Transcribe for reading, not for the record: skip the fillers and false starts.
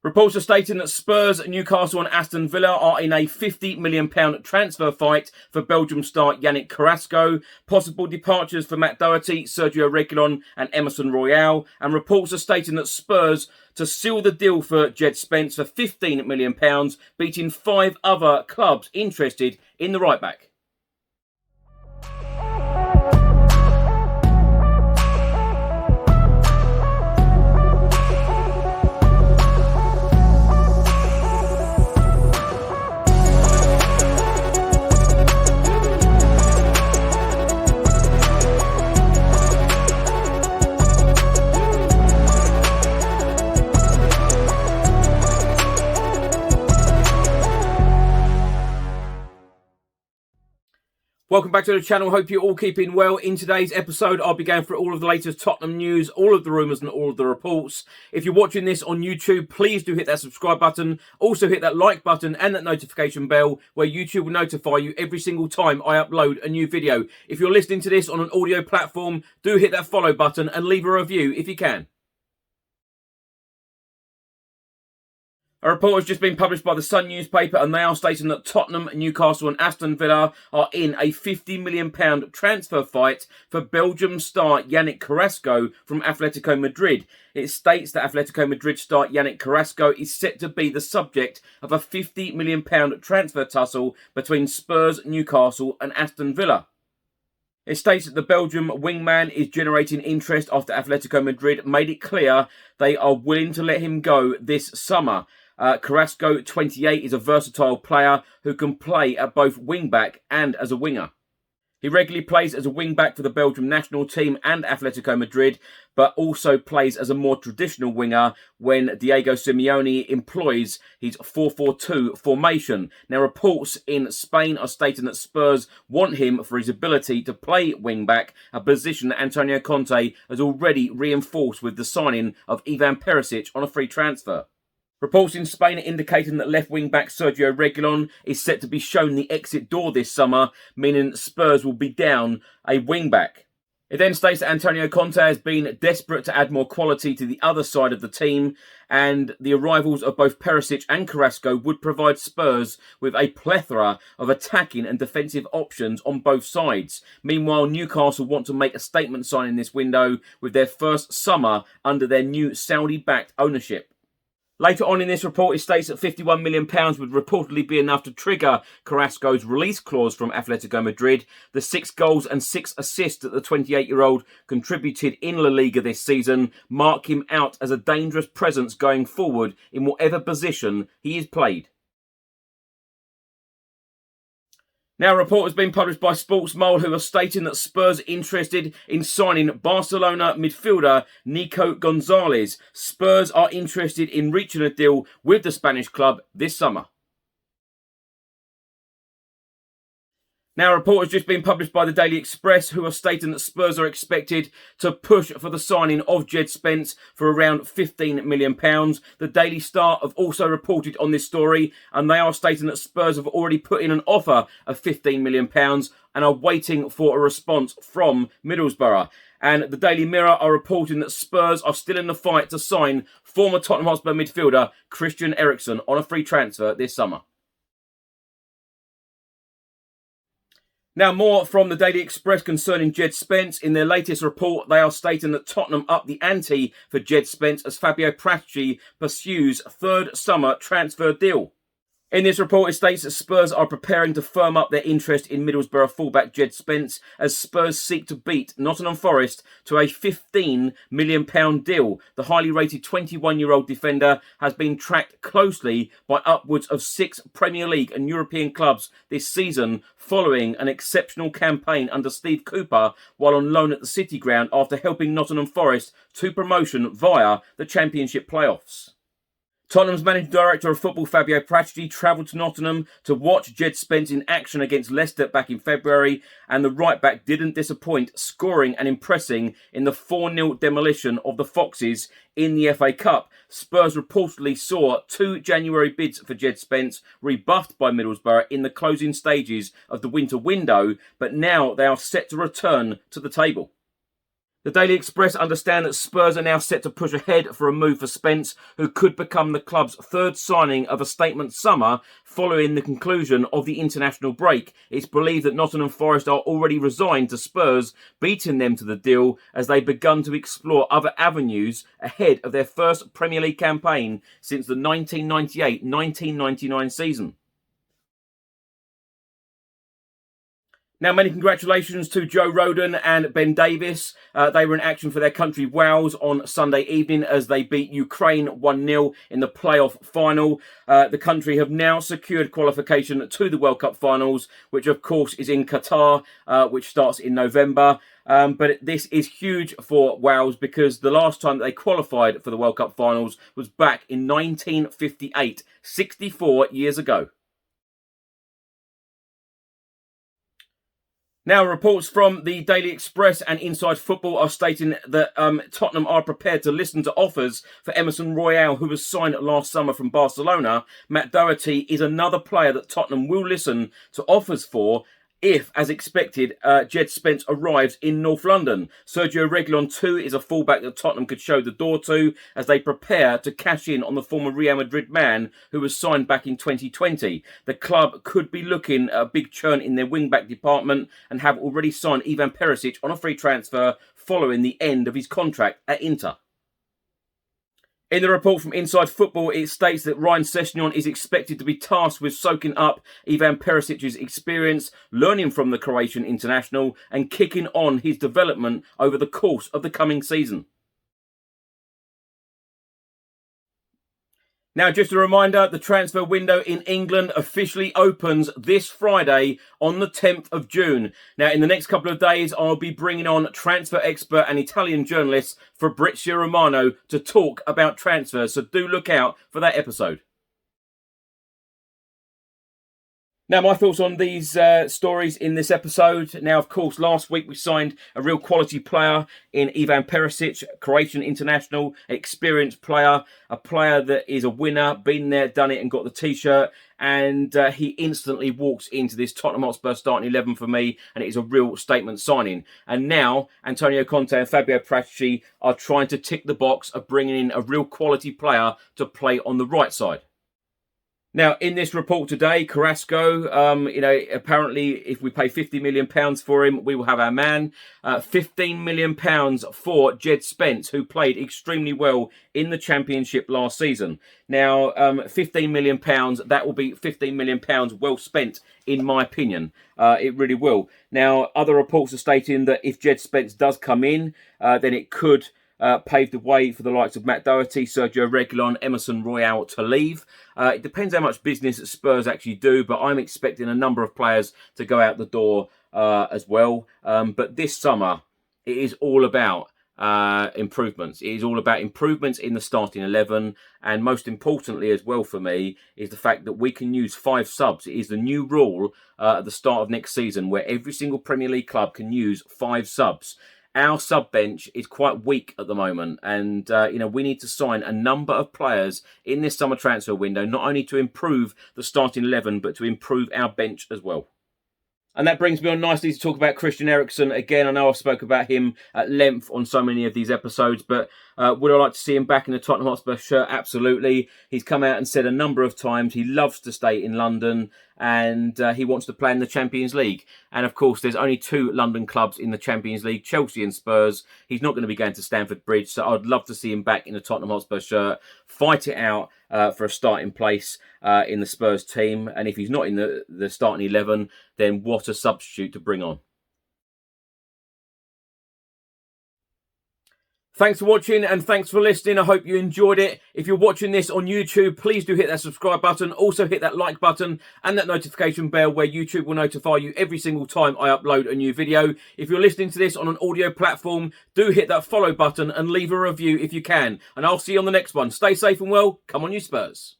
Reports are stating that Spurs, Newcastle and Aston Villa are in a £50 million transfer fight for Belgium star Yannick Carrasco, possible departures for Matt Doherty, Sergio Reguilon and Emerson Royale, and reports are stating that Spurs to seal the deal for Jed Spence for £15 million, beating 5 other clubs interested in the right-back. Welcome back to the channel. Hope you're all keeping well. In today's episode, I'll be going through all of the latest Tottenham news, all of the rumours and all of the reports. If you're watching this on YouTube, please do hit that subscribe button. Also hit that like button and that notification bell where YouTube will notify you every single time I upload a new video. If you're listening to this on an audio platform, do hit that follow button and leave a review if you can. A report has just been published by the Sun newspaper and they are stating that Tottenham, Newcastle and Aston Villa are in a £50 million transfer fight for Belgium star Yannick Carrasco from Atletico Madrid. It states that Atletico Madrid star Yannick Carrasco is set to be the subject of a £50 million transfer tussle between Spurs, Newcastle and Aston Villa. It states that the Belgium wingman is generating interest after Atletico Madrid made it clear they are willing to let him go this summer. Carrasco, 28, is a versatile player who can play at both wing-back and as a winger. He regularly plays as a wing-back for the Belgium national team and Atletico Madrid, but also plays as a more traditional winger when Diego Simeone employs his 4-4-2 formation. Now, reports in Spain are stating that Spurs want him for his ability to play wing-back, a position that Antonio Conte has already reinforced with the signing of Ivan Perisic on a free transfer. Reports in Spain are indicating that left wing-back Sergio Reguilon is set to be shown the exit door this summer, meaning Spurs will be down a wing-back. It then states that Antonio Conte has been desperate to add more quality to the other side of the team, and the arrivals of both Perisic and Carrasco would provide Spurs with a plethora of attacking and defensive options on both sides. Meanwhile, Newcastle want to make a statement signing this window with their first summer under their new Saudi-backed ownership. Later on in this report, it states that £51 million would reportedly be enough to trigger Carrasco's release clause from Atletico Madrid. The 6 goals and 6 assists that the 28-year-old contributed in La Liga this season mark him out as a dangerous presence going forward in whatever position he is played. Now, a report has been published by Sportsmole who are stating that Spurs are interested in signing Barcelona midfielder Nico Gonzalez. Spurs are interested in reaching a deal with the Spanish club this summer. Now, a report has just been published by the Daily Express who are stating that Spurs are expected to push for the signing of Jed Spence for around £15 million. The Daily Star have also reported on this story and they are stating that Spurs have already put in an offer of £15 million and are waiting for a response from Middlesbrough. And the Daily Mirror are reporting that Spurs are still in the fight to sign former Tottenham Hotspur midfielder Christian Eriksen on a free transfer this summer. Now, more from the Daily Express concerning Jed Spence. In their latest report, they are stating that Tottenham up the ante for Jed Spence as Fabio Paratici pursues third summer transfer deal. In this report, it states that Spurs are preparing to firm up their interest in Middlesbrough fullback Jed Spence as Spurs seek to beat Nottingham Forest to a £15 million deal. The highly rated 21-year-old defender has been tracked closely by upwards of 6 Premier League and European clubs this season following an exceptional campaign under Steve Cooper while on loan at the City Ground after helping Nottingham Forest to promotion via the Championship playoffs. Tottenham's managing director of football, Fabio Paratici, travelled to Nottingham to watch Jed Spence in action against Leicester back in February, and the right-back didn't disappoint, scoring and impressing in the 4-0 demolition of the Foxes in the FA Cup. Spurs reportedly saw 2 January bids for Jed Spence rebuffed by Middlesbrough in the closing stages of the winter window, but now they are set to return to the table. The Daily Express understand that Spurs are now set to push ahead for a move for Spence, who could become the club's third signing of a statement summer following the conclusion of the international break. It's believed that Nottingham Forest are already resigned to Spurs, beating them to the deal as they've begun to explore other avenues ahead of their first Premier League campaign since the 1998-1999 season. Now, many congratulations to Joe Rodon and Ben Davies. They were in action for their country Wales on Sunday evening as they beat Ukraine 1-0 in the playoff final. The country have now secured qualification to the World Cup finals, which of course is in Qatar, which starts in November. But this is huge for Wales because the last time that they qualified for the World Cup finals was back in 1958, 64 years ago. Now, reports from the Daily Express and Inside Football are stating that Tottenham are prepared to listen to offers for Emerson Royal, who was signed last summer from Barcelona. Matt Doherty is another player that Tottenham will listen to offers for if, as expected, Jed Spence arrives in North London. Sergio Reguilon too is a fullback that Tottenham could show the door to as they prepare to cash in on the former Real Madrid man who was signed back in 2020. The club could be looking at a big churn in their wing-back department and have already signed Ivan Perisic on a free transfer following the end of his contract at Inter. In the report from Inside Football, it states that Ryan Sessegnon is expected to be tasked with soaking up Ivan Perisic's experience, learning from the Croatian international and kicking on his development over the course of the coming season. Now, just a reminder, the transfer window in England officially opens this Friday on the 10th of June. Now, in the next couple of days, I'll be bringing on transfer expert and Italian journalist Fabrizio Romano to talk about transfers, so do look out for that episode. Now, my thoughts on these stories in this episode. Now, of course, last week we signed a real quality player in Ivan Perisic, Croatian international, experienced player, a player that is a winner, been there, done it and got the T-shirt. And he instantly walks into this Tottenham Hotspur starting 11 for me, and it is a real statement signing. And now, Antonio Conte and Fabio Paratici are trying to tick the box of bringing in a real quality player to play on the right side. Now, in this report today, Carrasco, apparently if we pay £50 million for him, we will have our man. £15 million for Jed Spence, who played extremely well in the Championship last season. Now, £15 million, that will be £15 million well spent, in my opinion. It really will. Now, other reports are stating that if Jed Spence does come in, then it could paved the way for the likes of Matt Doherty, Sergio Reguilon, Emerson Royal to leave. It depends how much business Spurs actually do, but I'm expecting a number of players to go out the door as well. But this summer, it is all about improvements. It is all about improvements in the starting 11, and most importantly as well for me is the fact that we can use 5 subs. It is the new rule at the start of next season where every single Premier League club can use 5 subs. Our sub bench is quite weak at the moment, and we need to sign a number of players in this summer transfer window, not only to improve the starting 11, but to improve our bench as well. And that brings me on nicely to talk about Christian Eriksen. Again, I know I've spoke about him at length on so many of these episodes, but would I like to see him back in the Tottenham Hotspur shirt? Absolutely. He's come out and said a number of times he loves to stay in London and he wants to play in the Champions League. And of course, there's only 2 London clubs in the Champions League, Chelsea and Spurs. He's not going to be going to Stamford Bridge, so I'd love to see him back in the Tottenham Hotspur shirt, fight it out for a starting place in the Spurs team. And if he's not in the starting 11, then what a substitute to bring on. Thanks for watching and thanks for listening. I hope you enjoyed it. If you're watching this on YouTube, please do hit that subscribe button. Also hit that like button and that notification bell where YouTube will notify you every single time I upload a new video. If you're listening to this on an audio platform, do hit that follow button and leave a review if you can. And I'll see you on the next one. Stay safe and well. Come on, you Spurs.